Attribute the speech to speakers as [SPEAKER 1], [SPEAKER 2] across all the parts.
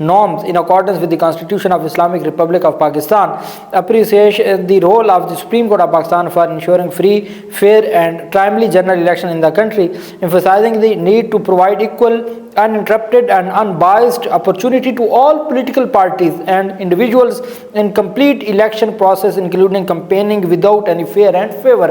[SPEAKER 1] norms in accordance with the Constitution of Islamic Republic of Pakistan, appreciates the role of the Supreme Court of Pakistan for ensuring free, fair and timely general election in the country, emphasizing the need to provide equal, uninterrupted and unbiased opportunity to all political parties and individuals in complete election process including campaigning without any fear and favor।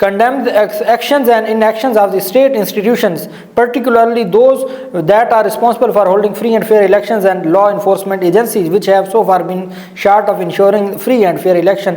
[SPEAKER 1] Condemns the actions and inactions of the state institutions, particularly those that are responsible for holding free and fair elections and law enforcement agencies which have so far been short of ensuring free and fair election।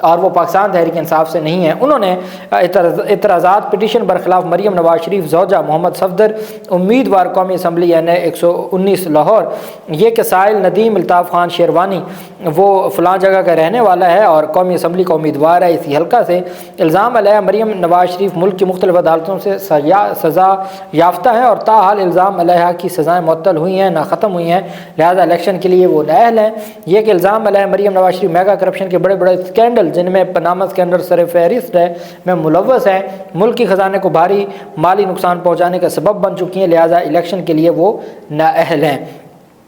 [SPEAKER 1] اور وہ پاکستان تحریک انصاف سے نہیں ہیں۔ انہوں نے اعتراضات petition برخلاف مریم نواز شریف زوجہ محمد صفدر امیدوار قومی اسمبلی NA 119 لاہور، یہ کہ سائل ندیم الطاف خان شیروانی وہ فلاں جگہ کا رہنے والا ہے اور قومی اسمبلی کا امیدوار ہے اسی حلقہ سے، الزام علیہ مریم نواز شریف ملک کی مختلف عدالتوں سے سزا یافتہ ہیں اور تاحال الزام علیہ کی سزائیں معطل ہوئی ہیں، نہ ختم ہوئی ہیں، لہذا الیکشن کے لیے وہ نااہل ہیں۔ یہ کہ الزام علیہ مریم نواز شریف میگا کرپشن کے بڑے بڑے اسکینڈل جن میں پاناما اسکینڈل سر فہرست ہے میں ملوث ہیں، ملک کی خزانے کو بھاری مالی نقصان پہنچانے کا سبب بن چکی ہیں، لہذا الیکشن کے لیے وہ نااہل ہیں۔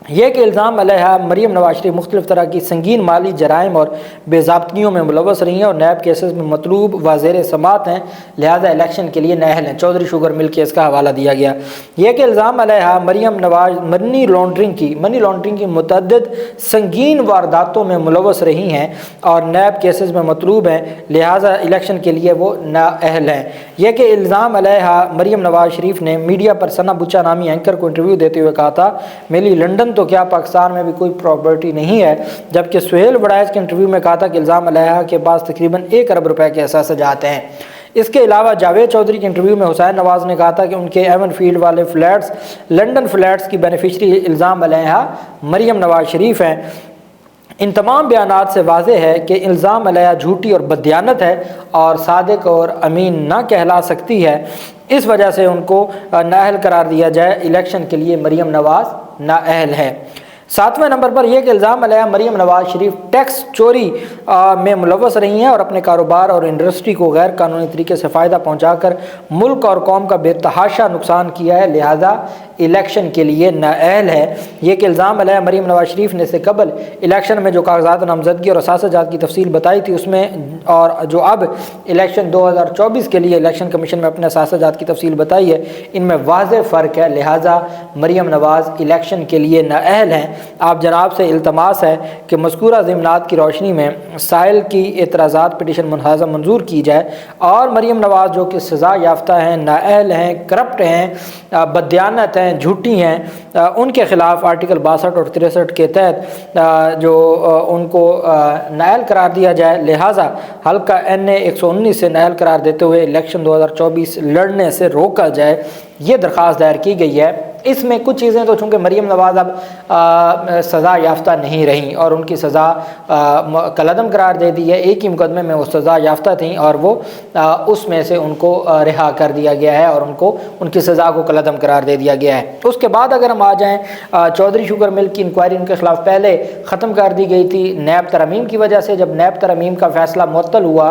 [SPEAKER 1] یہ کہ الزام علیہ مریم نواز شریف مختلف طرح کی سنگین مالی جرائم اور بے ضابطگیوں میں ملوث رہی ہیں اور نیب کیسز میں مطلوب و زیر سماعت ہیں، لہذا الیکشن کے لیے نااہل ہیں۔ چودھری شوگر مل کیس کا حوالہ دیا گیا۔ یہ کہ الزام علیہ مریم نواز منی لانڈرنگ کی متعدد سنگین وارداتوں میں ملوث رہی ہیں اور نیب کیسز میں مطلوب ہیں، لہذا الیکشن کے لیے وہ نااہل ہیں۔ یہ کہ الزام علیہ مریم نواز شریف نے میڈیا پر ثنا بچا نامی اینکر کو انٹرویو دیتے ہوئے کہا تھا میری لنڈن تو کیا پاکستان میں بھی کوئی پراپرٹی نہیں ہے، جبکہ سہیل وڑائچ کے انٹرویو میں کہا تھا کہ الزام علیہ کے پاس تقریباً 1 ارب روپے کے اثاثہ جات ہیں۔ اس کے علاوہ جاوید چودھری کے انٹرویو میں حسین نواز نے کہا تھا کہ ان کے ایون فیلڈ والے فلیٹس لنڈن فلیٹس کی بینیفیشری الزام علیہ مریم نواز شریف ہیں۔ ان تمام بیانات سے واضح ہے کہ الزام علیہ جھوٹی اور بددیانت ہے اور صادق اور امین نہ کہلا سکتی ہے، اس وجہ سے ان کو نااہل قرار دیا جائے، الیکشن کے لیے مریم نواز نااہل ہے۔ 7ویں نمبر پر یہ کہ الزام علیہ مریم نواز شریف ٹیکس چوری میں ملوث رہی ہیں اور اپنے کاروبار اور انڈسٹری کو غیر قانونی طریقے سے فائدہ پہنچا کر ملک اور قوم کا بے تحاشا نقصان کیا ہے، لہذا الیکشن کے لیے نااہل ہے۔ یہ کہ الزام علیہ مریم نواز شریف نے سے قبل الیکشن میں جو کاغذات نامزدگی اور اثاثہ جات کی تفصیل بتائی تھی اس میں اور جو اب الیکشن 2024 کے لیے الیکشن کمیشن میں اپنے اثاثہ جات کی تفصیل بتائی ہے، ان میں واضح فرق ہے، لہذا مریم نواز الیکشن کے لیے نااہل ہیں۔ آپ جناب سے التماس ہے کہ مذکورہ ضمنات کی روشنی میں سائل کی اعتراضات پٹیشن منحازہ منظور کی جائے اور مریم نواز جو کہ سزا یافتہ ہیں، نااہل ہیں، کرپٹ ہیں، بددیانت ہیں، جھوٹی ہیں، ان کے خلاف آرٹیکل 62 اور 63 کے تحت جو ان کو نااہل قرار دیا جائے، لہٰذا حلقہ NA 119 سے نااہل قرار دیتے ہوئے الیکشن 2024 لڑنے سے روکا جائے، یہ درخواست دائر کی گئی ہے۔ اس میں کچھ چیزیں تو چونکہ مریم نواز اب سزا یافتہ نہیں رہیں اور ان کی سزا کالعدم قرار دے دی ہے، ایک ہی مقدمے میں وہ سزا یافتہ تھیں اور وہ اس میں سے ان کو رہا کر دیا گیا ہے اور ان کو ان کی سزا کو کالعدم قرار دے دیا گیا ہے۔ اس کے بعد اگر ہم آ جائیں چودھری شوگر مل کی انکوائری ان کے خلاف پہلے ختم کر دی گئی تھی نیب ترمیم کی وجہ سے، جب نیب ترمیم کا فیصلہ معطل ہوا،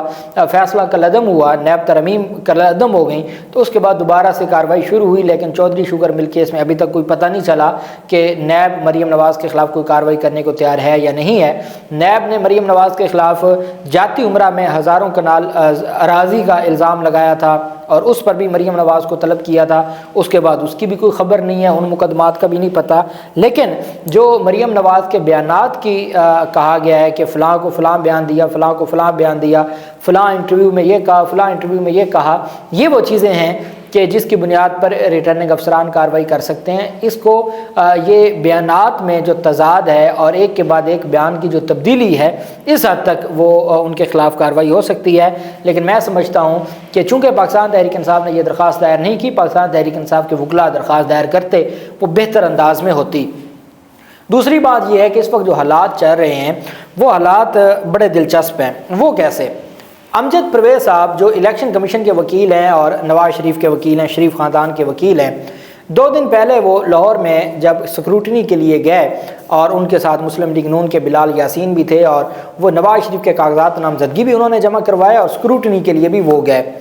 [SPEAKER 1] فیصلہ کالعدم ہوا، نیب ترمیم کالعدم ہو گئی، تو اس کے بعد دوبارہ سے کارروائی شروع ہوئی، لیکن چودھری شوگر مل کیس میں ابھی تک کوئی پتہ نہیں چلا کہ نیب مریم نواز کے خلاف کوئی کارروائی کرنے کو تیار ہے یا نہیں ہے۔ نیب نے مریم نواز کے خلاف جاتی عمرہ میں ہزاروں کنال اراضی کا الزام لگایا تھا اور اس پر بھی مریم نواز کو طلب کیا تھا، اس کے بعد اس کی بھی کوئی خبر نہیں ہے، ان مقدمات کا بھی نہیں پتہ۔ لیکن جو مریم نواز کے بیانات کی کہا گیا ہے کہ فلاں کو فلاں بیان دیا، فلاں کو فلاں بیان دیا، فلاں انٹرویو میں یہ کہا، فلاں انٹرویو میں یہ کہا، یہ وہ چیزیں ہیں کہ جس کی بنیاد پر ریٹرننگ افسران کارروائی کر سکتے ہیں۔ اس کو یہ بیانات میں جو تضاد ہے اور ایک کے بعد ایک بیان کی جو تبدیلی ہے، اس حد تک وہ ان کے خلاف کارروائی ہو سکتی ہے، لیکن میں سمجھتا ہوں کہ چونکہ پاکستان تحریک انصاف نے یہ درخواست دائر نہیں کی، پاکستان تحریک انصاف کے وکلاء درخواست دائر کرتے وہ بہتر انداز میں ہوتی۔ دوسری بات یہ ہے کہ اس وقت جو حالات چل رہے ہیں وہ حالات بڑے دلچسپ ہیں۔ وہ کیسے؟ امجد پرویز صاحب جو الیکشن کمیشن کے وکیل ہیں اور نواز شریف کے وکیل ہیں، شریف خاندان کے وکیل ہیں، 2 دن پہلے وہ لاہور میں جب سکروٹنی کے لیے گئے اور ان کے ساتھ مسلم لیگ نون کے بلال یاسین بھی تھے اور وہ نواز شریف کے کاغذات نامزدگی بھی انہوں نے جمع کروائے اور سکروٹنی کے لیے بھی وہ گئے۔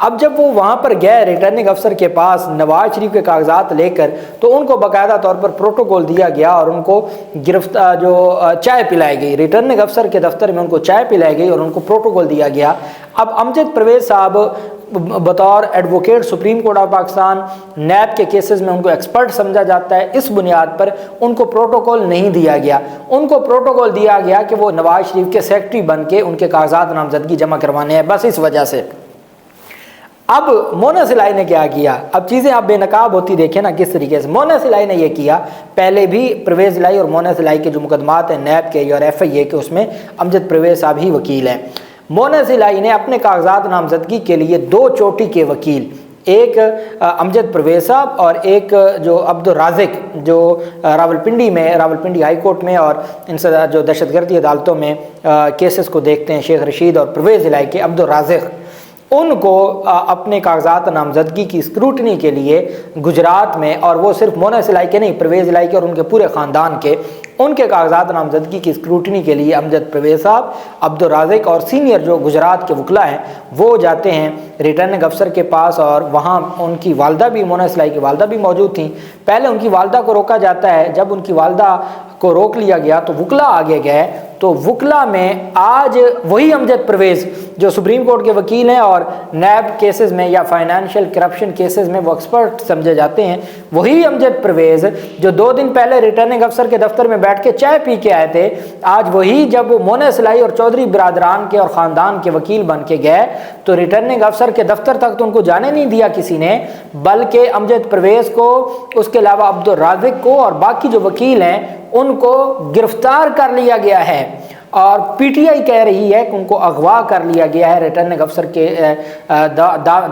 [SPEAKER 1] اب جب وہ وہاں پر گئے ریٹرننگ افسر کے پاس نواز شریف کے کاغذات لے کر، تو ان کو باقاعدہ طور پر پروٹوکول دیا گیا اور ان کو جو چائے پلائی گئی، ریٹرننگ افسر کے دفتر میں ان کو چائے پلائی گئی اور ان کو پروٹوکول دیا گیا۔ اب امجد پرویز صاحب بطور advocate supreme court of Pakistan NAB کے کیسز میں ان کو ایکسپرٹ سمجھا جاتا ہے، اس بنیاد پر ان کو پروٹوکول نہیں دیا گیا، ان کو پروٹوکول دیا گیا کہ وہ نواز شریف کے سیکرٹری بن کے ان کے کاغذات نامزدگی جمع کروانے ہیں، بس اس وجہ سے۔ اب مونا سلائی نے کیا کیا؟ اب چیزیں آپ بے نقاب ہوتی دیکھیں نا کس طریقے سے۔ مونا سلائی نے یہ کیا، پہلے بھی پرویز الہی اور مونا سلائی کے جو مقدمات ہیں نیب کے اور ایف آئی اے کے، اس میں امجد پرویز صاحب ہی وکیل ہیں۔ مونا سلائی نے اپنے کاغذات نامزدگی کے لیے 2 چوٹی کے وکیل، ایک امجد پرویز صاحب اور ایک جو عبدالرازق جو راولپنڈی ہائی کورٹ میں اور ان سے جو دہشت گردی عدالتوں میں کیسز کو دیکھتے ہیں، شیخ رشید اور پرویز الہی کے عبدالرازق، ان کو اپنے کاغذات نامزدگی کی اسکروٹنی کے لیے گجرات میں، اور وہ صرف مونا سلائی کے نہیں، پرویز الہی کے اور ان کے پورے خاندان کے، ان کے کاغذات نامزدگی کی اسکروٹنی کے لیے امجد پرویز صاحب، عبدالرازق اور سینئر جو گجرات کے وکلا ہیں وہ جاتے ہیں ریٹرننگ افسر کے پاس، اور وہاں ان کی والدہ بھی، مونا سلائی کی والدہ بھی موجود تھیں۔ پہلے ان کی والدہ کو روکا جاتا ہے، جب ان کی والدہ کو روک لیا گیا تو وکلا آگے گئے، تو وکلا میں آج وہی امجد پرویز جو سپریم کورٹ کے وکیل ہیں اور نیب کیسز میں یا فائنینشیل کرپشن کیسز میں وہ ایکسپرٹ سمجھے جاتے ہیں، وہی امجد پرویز جو 2 دن پہلے ریٹرننگ افسر کے دفتر میں بیٹھ کے چائے پی کے آئے تھے، آج وہی جب وہ مونا سلائی اور چودھری برادران کے اور خاندان کے وکیل بن کے گئے تو ریٹرننگ افسر کے دفتر تک تو ان کو جانے نہیں دیا کسی نے، بلکہ امجد پرویز کو، اس کے علاوہ عبدالرازق کو اور باقی جو وکیل ہیں ان کو گرفتار کر لیا گیا ہے، اور پی ٹی آئی کہہ رہی ہے کہ ان کو اغوا کر لیا گیا ہے، ریٹرننگ افسر کے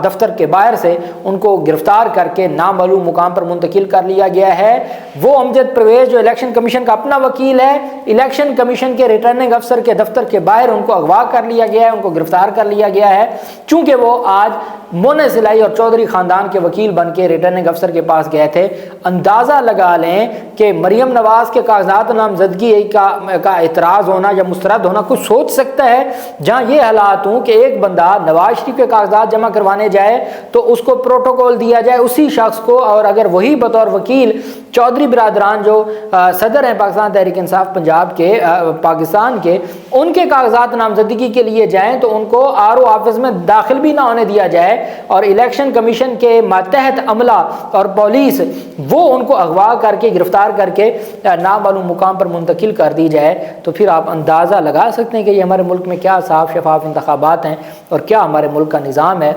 [SPEAKER 1] دفتر کے باہر سے ان کو گرفتار کر کے نامعلوم مقام پر منتقل کر لیا گیا ہے۔ وہ امجد پرویز جو الیکشن کمیشن کا اپنا وکیل ہے، الیکشن کمیشن کے ریٹرننگ افسر کے دفتر کے باہر ان کو اغوا کر لیا گیا ہے، ان کو گرفتار کر لیا گیا ہے، چونکہ وہ آج مونا سلائی اور چودھری خاندان کے وکیل بن کے ریٹرننگ افسر کے پاس گئے تھے۔ اندازہ لگا لیں کہ مریم نواز کے کاغذات نامزدگی کا اعتراض ہونا یا مسترد ہونا کچھ سوچ سکتا ہے؟ جہاں یہ حالات ہوں کہ ایک بندہ نواز شریف کے کاغذات جمع کروانے جائے تو اس کو پروٹوکول دیا جائے اسی شخص کو، اور اگر وہی بطور وکیل چودھری برادران جو صدر ہیں پاکستان تحریک انصاف پنجاب کے، پاکستان کے، ان کے کاغذات نامزدگی کے لیے جائیں تو ان کو آر او آفس میں داخل بھی نہ ہونے دیا جائے، اور الیکشن کمیشن کے ماتحت عملہ اور پولیس وہ ان کو اغوا کر کے گرفتار کر کے نامعلوم مقام پر منتقل کر دی جائے، تو پھر آپ اندازہ لگا سکتے ہیں کہ یہ ہمارے ملک میں کیا صاف شفاف انتخابات ہیں اور کیا ہمارے ملک کا نظام ہے۔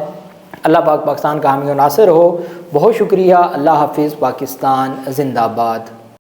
[SPEAKER 1] اللہ پاک پاکستان کا حامی و ناصر ہو۔ بہت شکریہ۔ اللہ حافظ۔ پاکستان زندہ باد۔